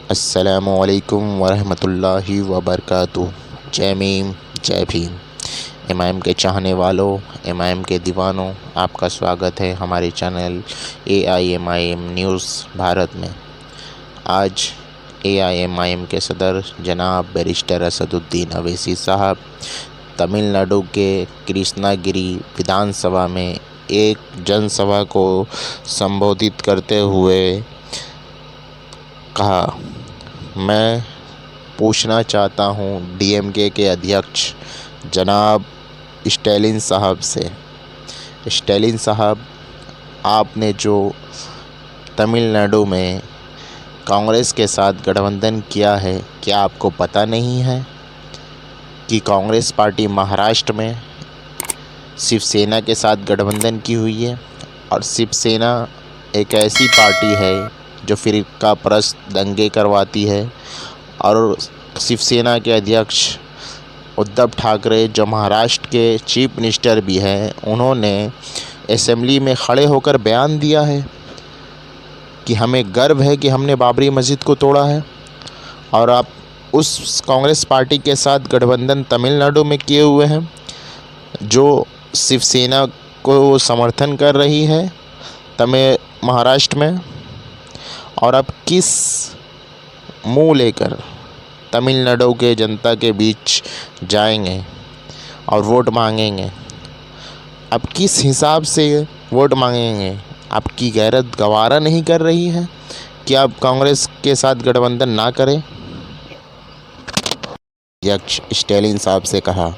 अस्सलामुअलैकुम वरहमतुल्लाहि वबरकातुहू। जय मीम जय भीम। एमआईएम के चाहने वालों, एमआईएम के दीवानों, आपका स्वागत है हमारे चैनल एआईएमआईएम न्यूज़ भारत में। आज एआईएमआईएम के सदर जनाब बैरिस्टर असदुद्दीन अवैसी साहब तमिलनाडु के कृष्णागिरी विधानसभा में एक जनसभा को संबोधित करते हुए कहा, मैं पूछना चाहता हूं डीएमके के अध्यक्ष जनाब स्टैलिन साहब से। स्टैलिन साहब, आपने जो तमिलनाडु में कांग्रेस के साथ गठबंधन किया है, क्या आपको पता नहीं है कि कांग्रेस पार्टी महाराष्ट्र में शिवसेना के साथ गठबंधन की हुई है? और शिवसेना एक ऐसी पार्टी है जो फ़िरकापरस्त दंगे करवाती है। और शिवसेना के अध्यक्ष उद्धव ठाकरे, जो महाराष्ट्र के चीफ मिनिस्टर भी हैं, उन्होंने असेंबली में खड़े होकर बयान दिया है कि हमें गर्व है कि हमने बाबरी मस्जिद को तोड़ा है। और आप उस कांग्रेस पार्टी के साथ गठबंधन तमिलनाडु में किए हुए हैं जो शिवसेना को समर्थन कर रही है महाराष्ट्र में। और आप किस मुंह लेकर तमिलनाडु के जनता के बीच जाएंगे और वोट मांगेंगे? आप किस हिसाब से वोट मांगेंगे? आपकी गैरत गवारा नहीं कर रही है कि आप कांग्रेस के साथ गठबंधन ना करें? अध्यक्ष स्टैलिन साहब से कहा,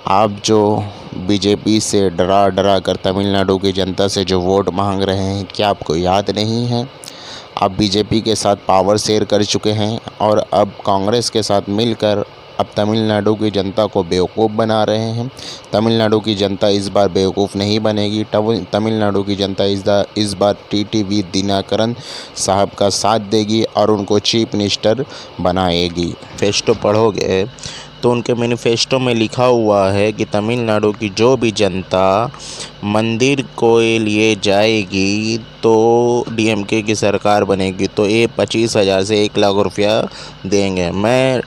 आप जो बीजेपी से डरा डरा कर तमिलनाडु की जनता से जो वोट मांग रहे हैं, क्या आपको याद नहीं है? आप बीजेपी के साथ पावर शेयर कर चुके हैं और अब कांग्रेस के साथ मिलकर अब तमिलनाडु की जनता को बेवकूफ़ बना रहे हैं। तमिलनाडु की जनता इस बार बेवकूफ़ नहीं बनेगी। तमिलनाडु की जनता इस बार टीटीवी दिनकरन साहब का साथ देगी और उनको चीफ मिनिस्टर बनाएगी। मैनिफेस्टो पढ़ोगे तो उनके मैनिफेस्टो में लिखा हुआ है कि तमिलनाडु की जो भी जनता मंदिर को लिए जाएगी तो डीएमके की सरकार बनेगी, तो ये 25,000 से 1 लाख रुपया देंगे। मैं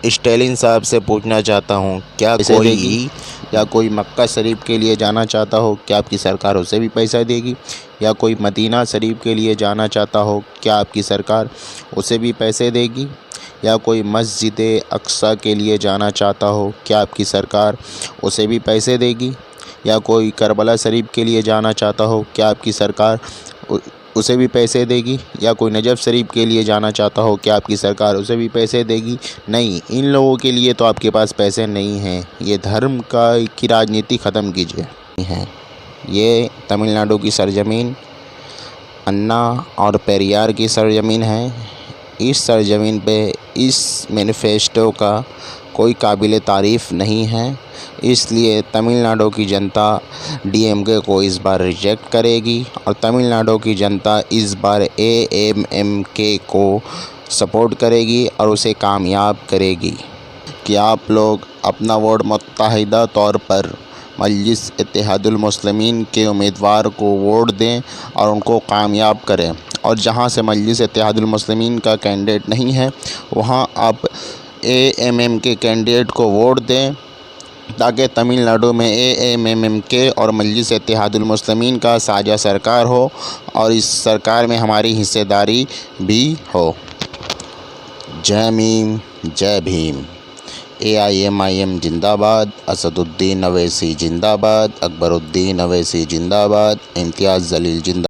स्टैलिन साहब से पूछना चाहता हूँ, क्या कोई मक्का शरीफ के लिए जाना चाहता हो, क्या आपकी सरकार उसे भी पैसा देगी? या कोई मदीना शरीफ के लिए जाना चाहता हो, क्या आपकी सरकार उसे भी पैसे देगी? या कोई मस्जिद अक्सा के लिए जाना चाहता हो, क्या आपकी सरकार उसे भी पैसे देगी? या कोई करबला शरीफ के लिए जाना चाहता हो, क्या आपकी सरकार उसे भी पैसे देगी? या कोई नजफ़ शरीफ के लिए जाना चाहता हो, क्या आपकी सरकार उसे भी पैसे देगी? नहीं, इन लोगों के लिए तो आपके पास पैसे नहीं हैं। ये धर्म की राजनीति ख़त्म कीजिए। ये तमिलनाडु की सरजमीन अन्ना और पेरियार की सरजमीन है। इस सरजमीन पे इस मैनिफेस्टो का कोई काबिल तारीफ़ नहीं है, इसलिए तमिलनाडु की जनता डीएमके को इस बार रिजेक्ट करेगी और तमिलनाडु की जनता इस बार एएमएमके को सपोर्ट करेगी और उसे कामयाब करेगी। कि आप लोग अपना वोट मुत्तहिदा तौर पर मजलिस इत्तेहादुल मुस्लिमीन के उम्मीदवार को वोट दें और उनको कामयाब करें। और जहां से मजलिस इत्तेहादुल मुस्लिमीन का कैंडिडेट नहीं है, वहां आप एएमएम के कैंडिडेट को वोट दें, ताकि तमिलनाडु में एएमएमके और मजलिस इत्तेहादुल मुस्लिमीन का साझा सरकार हो और इस सरकार में हमारी हिस्सेदारी भी हो। जय मीम जय भीम। एआईएमआईएम जिंदाबाद। असदुद्दीन अवैसी जिंदाबाद। अकबरुद्दीन अवैसी जिंदाबाद। इम्तियाज़ जलील जिंदाबाद।